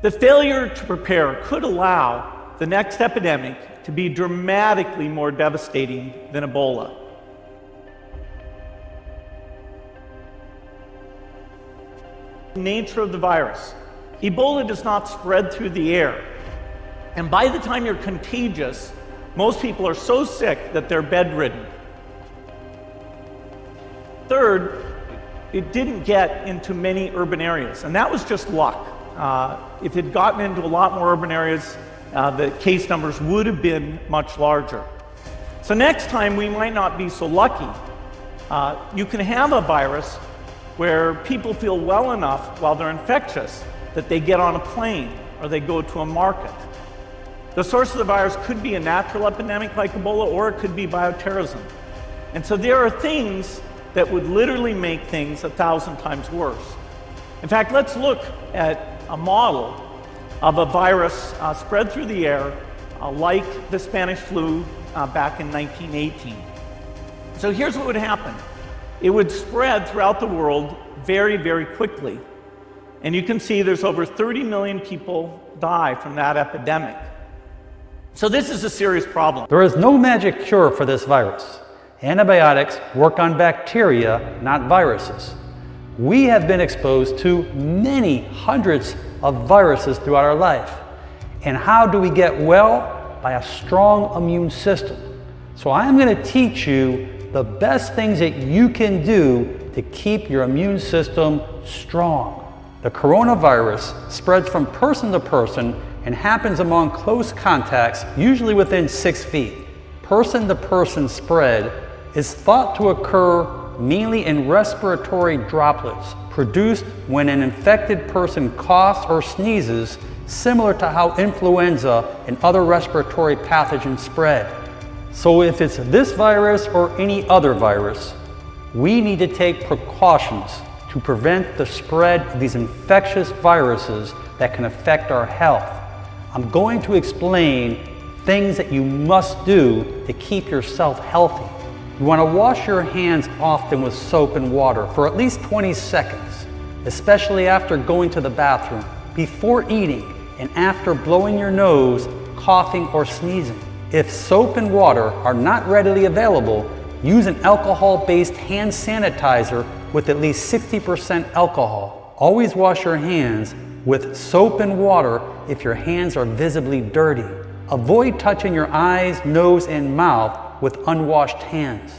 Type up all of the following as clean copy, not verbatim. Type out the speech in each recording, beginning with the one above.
The failure to prepare could allow the next epidemic to be dramatically more devastating than Ebola. The nature of the virus. Ebola does not spread through the air. And by the time you're contagious, most people are so sick that they're bedridden. Third, it didn't get into many urban areas, and that was just luck. If it had gotten into a lot more urban areas, the case numbers would have been much larger. So next time we might not be so lucky. You can have a virus where people feel well enough while they're infectious that they get on a plane or they go to a market. The source of the virus could be a natural epidemic like Ebola, or it could be bioterrorism. And so there are things that would literally make things 1,000 times worse. In fact, let's look at a model of a virus spread through the air like the Spanish flu back in 1918. So here's what would happen. It would spread throughout the world very, very quickly. And you can see there's over 30 million people die from that epidemic. So this is a serious problem. There is no magic cure for this virus. Antibiotics work on bacteria, not viruses. We have been exposed to many hundreds of viruses throughout our life. And how do we get well? By a strong immune system. So I'm going to teach you the best things that you can do to keep your immune system strong. The coronavirus spreads from person to person and happens among close contacts, usually within 6 feet. Person-to-person spread is thought to occur mainly in respiratory droplets produced when an infected person coughs or sneezes, similar to how influenza and other respiratory pathogens spread. So if it's this virus or any other virus, we need to take precautions to prevent the spread of these infectious viruses that can affect our health. I'm going to explain things that you must do to keep yourself healthy. You want to wash your hands often with soap and water for at least 20 seconds, especially after going to the bathroom, before eating, and after blowing your nose, coughing, or sneezing. If soap and water are not readily available, use an alcohol-based hand sanitizer with at least 60% alcohol. Always wash your hands with soap and water if your hands are visibly dirty. Avoid touching your eyes, nose, and mouth with unwashed hands.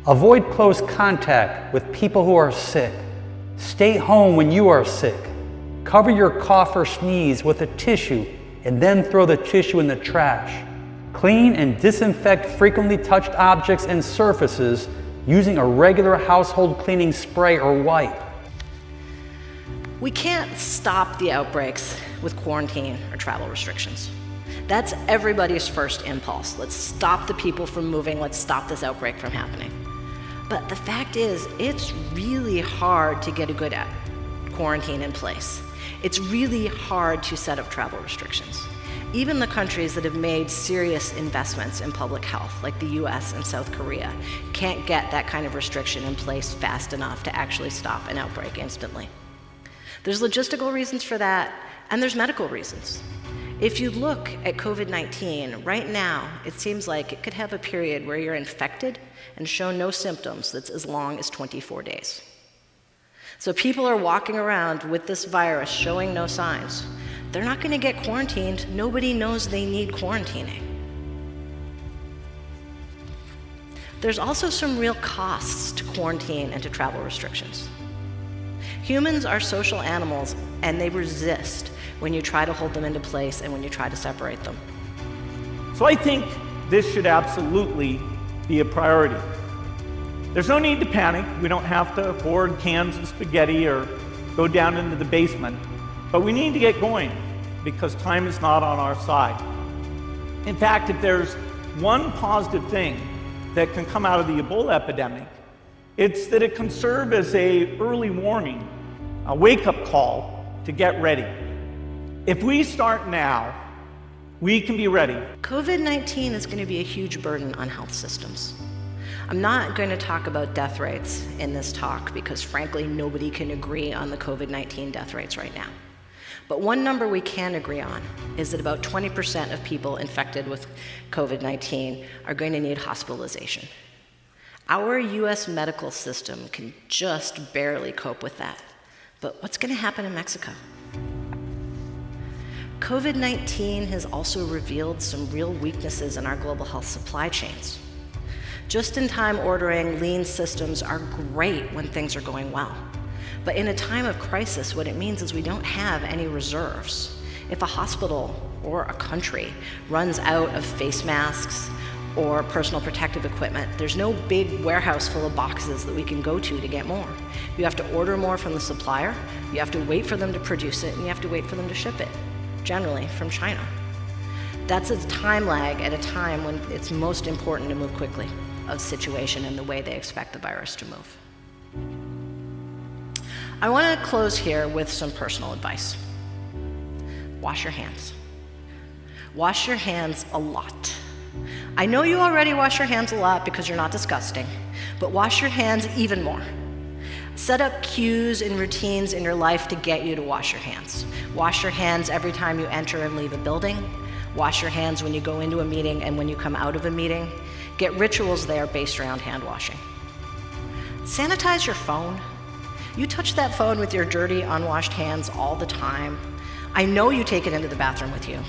Avoid close contact with people who are sick. Stay home when you are sick. Cover your cough or sneeze with a tissue and then throw the tissue in the trash. Clean and disinfect frequently touched objects and surfaces using a regular household cleaning spray or wipe. We can't stop the outbreaks with quarantine or travel restrictions. That's everybody's first impulse. Let's stop the people from moving. Let's stop this outbreak from happening. But the fact is, it's really hard to get a good quarantine in place. It's really hard to set up travel restrictions. Even the countries that have made serious investments in public health, like the US and South Korea, can't get that kind of restriction in place fast enough to actually stop an outbreak instantly. There's logistical reasons for that, and there's medical reasons. If you look at COVID-19, right now, it seems like it could have a period where you're infected and show no symptoms that's as long as 24 days. So people are walking around with this virus showing no signs. They're not going to get quarantined. Nobody knows they need quarantining. There's also some real costs to quarantine and to travel restrictions. Humans are social animals, and they resist when you try to hold them into place and when you try to separate them. So I think this should absolutely be a priority. There's no need to panic. We don't have to hoard cans of spaghetti or go down into the basement, but we need to get going because time is not on our side. In fact, if there's one positive thing that can come out of the Ebola epidemic, it's that it can serve as an early warning, a wake-up call to get ready. If we start now, we can be ready. COVID-19 is going to be a huge burden on health systems. I'm not going to talk about death rates in this talk because frankly, nobody can agree on the COVID-19 death rates right now. But one number we can agree on is that about 20% of people infected with COVID-19 are going to need hospitalization. Our US medical system can just barely cope with that. But what's going to happen in Mexico? COVID-19 has also revealed some real weaknesses in our global health supply chains. Just-in-time ordering, lean systems are great when things are going well. But in a time of crisis, what it means is we don't have any reserves. If a hospital or a country runs out of face masks or personal protective equipment, there's no big warehouse full of boxes that we can go to get more. You have to order more from the supplier, you have to wait for them to produce it, and you have to wait for them to ship it, generally from China. That's a time lag at a time when it's most important to move quickly of the situation and the way they expect the virus to move. I want to close here with some personal advice. Wash your hands. Wash your hands a lot. I know you already wash your hands a lot because you're not disgusting, but wash your hands even more. Set up cues and routines in your life to get you to wash your hands. Wash your hands every time you enter and leave a building. Wash your hands when you go into a meeting and when you come out of a meeting. Get rituals there based around hand washing. Sanitize your phone. You touch that phone with your dirty, unwashed hands all the time. I know you take it into the bathroom with you.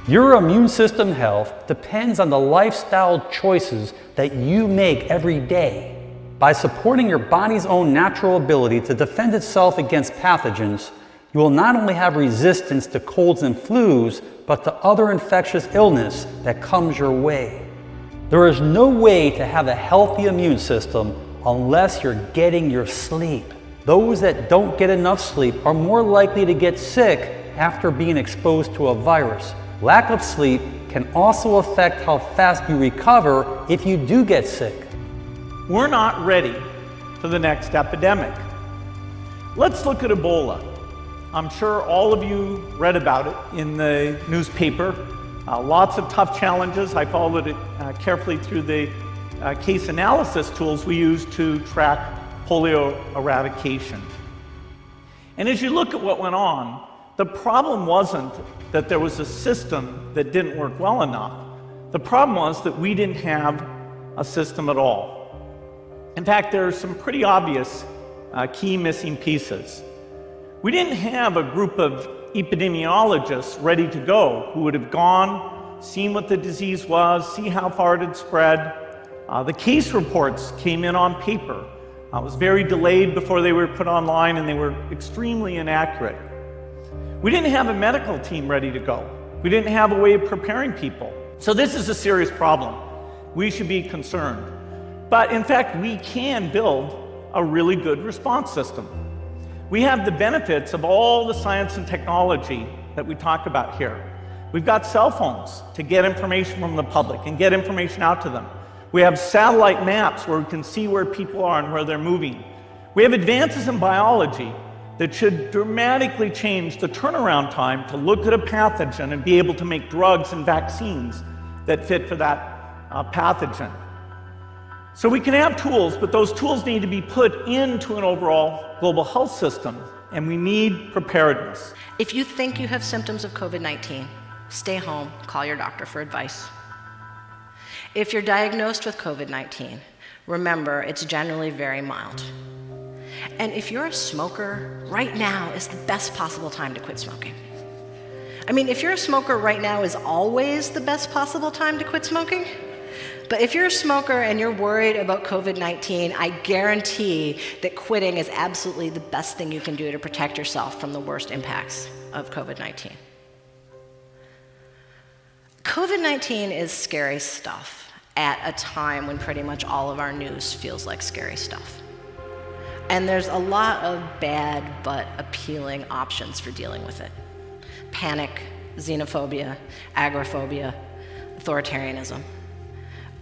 Your immune system health depends on the lifestyle choices that you make every day. By supporting your body's own natural ability to defend itself against pathogens, you will not only have resistance to colds and flus, but to other infectious illness that comes your way. There is no way to have a healthy immune system unless you're getting your sleep. Those that don't get enough sleep are more likely to get sick after being exposed to a virus. Lack of sleep can also affect how fast you recover if you do get sick. We're not ready for the next epidemic. Let's look at Ebola. I'm sure all of you read about it in the newspaper. Lots of tough challenges. I followed it carefully through the case analysis tools we use to track polio eradication. And as you look at what went on, the problem wasn't that there was a system that didn't work well enough. The problem was that we didn't have a system at all. In fact, there are some pretty obvious key missing pieces. We didn't have a group of epidemiologists ready to go who would have gone, seen what the disease was, see how far it had spread. The case reports came in on paper. It was very delayed before they were put online, and they were extremely inaccurate. We didn't have a medical team ready to go. We didn't have a way of preparing people. So this is a serious problem. We should be concerned. But in fact, we can build a really good response system. We have the benefits of all the science and technology that we talk about here. We've got cell phones to get information from the public and get information out to them. We have satellite maps where we can see where people are and where they're moving. We have advances in biology that should dramatically change the turnaround time to look at a pathogen and be able to make drugs and vaccines that fit for that pathogen. So we can have tools, but those tools need to be put into an overall global health system, and we need preparedness. If you think you have symptoms of COVID-19, stay home, call your doctor for advice. If you're diagnosed with COVID-19, remember it's generally very mild. And if you're a smoker, right now is the best possible time to quit smoking. I mean, if you're a smoker, right now is always the best possible time to quit smoking. But if you're a smoker and you're worried about COVID-19, I guarantee that quitting is absolutely the best thing you can do to protect yourself from the worst impacts of COVID-19. COVID-19 is scary stuff at a time when pretty much all of our news feels like scary stuff. And there's a lot of bad but appealing options for dealing with it. Panic, xenophobia, agoraphobia, authoritarianism.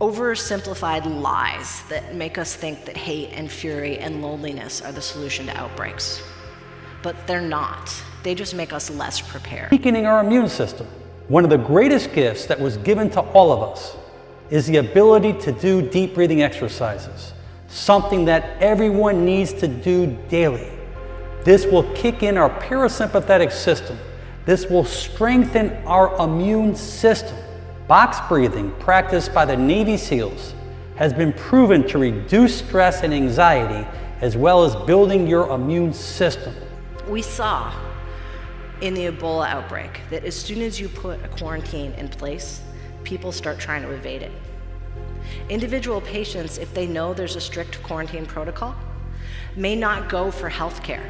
Oversimplified lies that make us think that hate and fury and loneliness are the solution to outbreaks. But they're not. They just make us less prepared. Weakening our immune system. One of the greatest gifts that was given to all of us is the ability to do deep breathing exercises, something that everyone needs to do daily. This will kick in our parasympathetic system. This will strengthen our immune system. Box breathing, practiced by the Navy SEALs, has been proven to reduce stress and anxiety, as well as building your immune system. We saw in the Ebola outbreak that as soon as you put a quarantine in place, people start trying to evade it. Individual patients, if they know there's a strict quarantine protocol, may not go for health care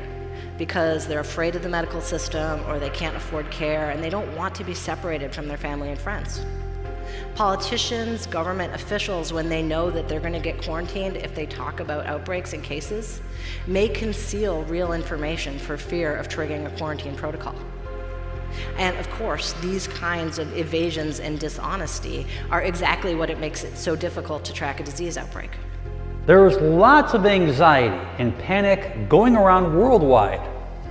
because they're afraid of the medical system or they can't afford care and they don't want to be separated from their family and friends. Politicians, government officials, when they know that they're going to get quarantined if they talk about outbreaks and cases, may conceal real information for fear of triggering a quarantine protocol. And of course, these kinds of evasions and dishonesty are exactly what it makes it so difficult to track a disease outbreak. There is lots of anxiety and panic going around worldwide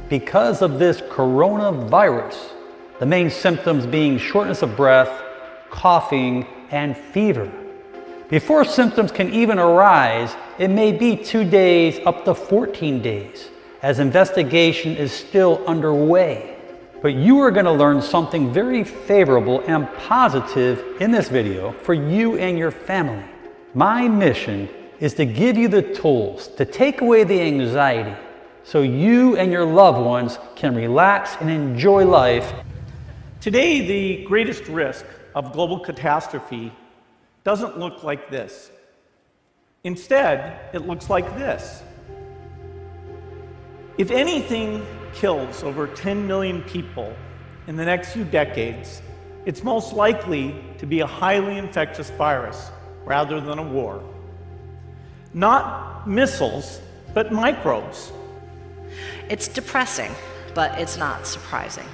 because of this coronavirus, the main symptoms being shortness of breath, coughing, and fever. Before symptoms can even arise, it may be 2 days up to 14 days, as investigation is still underway. But you are going to learn something very favorable and positive in this video for you and your family. My mission is to give you the tools to take away the anxiety so you and your loved ones can relax and enjoy life. Today, the greatest risk of global catastrophe doesn't look like this. Instead, it looks like this. If anything kills over 10 million people in the next few decades, it's most likely to be a highly infectious virus rather than a war. Not missiles, but microbes. It's depressing, but it's not surprising.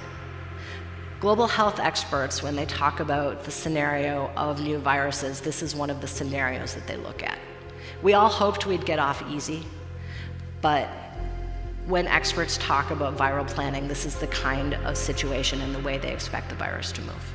Global health experts, when they talk about the scenario of new viruses, this is one of the scenarios that they look at. We all hoped we'd get off easy, but when experts talk about viral planning, this is the kind of situation and the way they expect the virus to move.